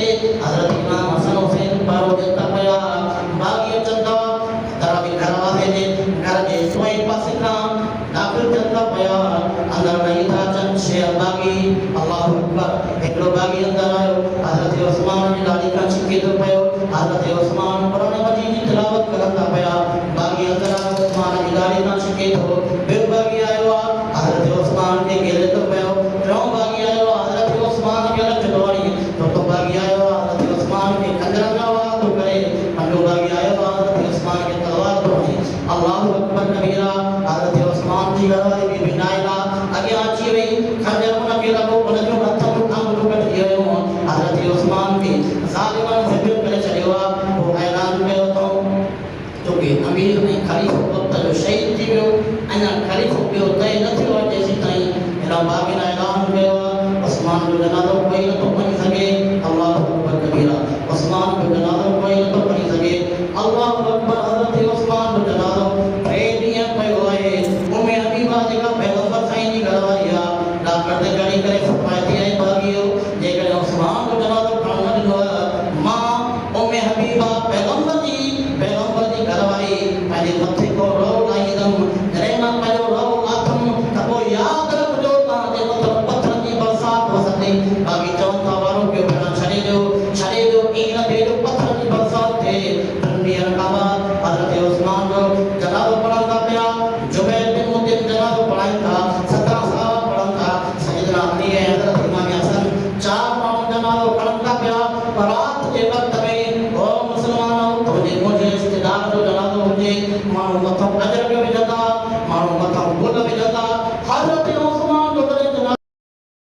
ते हजरत इमाम हसन हुसैन पर देता पया बागी चंदा तरावी घरवासे जे घर जे सोई पासिकराम दाखिल चंदा पया अंदर नहीं था चंद शेर बागी अल्लाह अकबर एकड़ो बागी अंदर आयो हजरत उस्मान जी गाड़ी का छिके तो पयो हजरत उस्मान कुरान मजीद की तिलावत करता पया बागी अंदर उस्मान जी गाड़ी का छिके तो फिर बागी आयो हजरत उस्मान के गेले तो पयो क्यों बागी आयो हजरत उस्मान के लग दौड़ी तो बागी आयो हजरत उस्मान के खंजर का आवाज तो करे पंडो बागी आयो हजरत उस्मान के तलवार तो अल्लाह अकबर कबीरा हजरत उस्मान जी गवाही भी बिनाइला आगे आची वही खंजर को के लगो बनो हथ उठा मुठो कट दियो हजरत उस्मान के जालिमन से फिर करे चलियो वो ऐलान कयो तो जो कि अमीर ने खलीफा वक्त जो शहीद थी वियो अना खलीफा पियो तय न थियो जेसी ताई मेरा बागी ने ऐलान कयो उस्मान जो जनाज़ो कोई न तो पढ़ी सके अल्लाह अकबर कबीरा उस्मान जो जनाज़ो कोई न तो पढ़ी सके अल्लाह अकबर हजरत उस्मान जो जनाज़ो रेडिया पयो है उम्मे हबीबा जेका पैगंबर साईं जी घरवारिया डॉक्टर ने गणी करे फरमाती है बागियो जेकर उस्मान जो जनाज़ो पढ़न दिनो मां उम्मे हबीबा पैगंबर जी घरवारी पंहिंजे मथे को रो लाईंदम जॾहिं मां पंहिंजो रो लाथम त पोइ यादि रखिजो तव्हांजे मथां पथरनि जी बरसाति वसंदी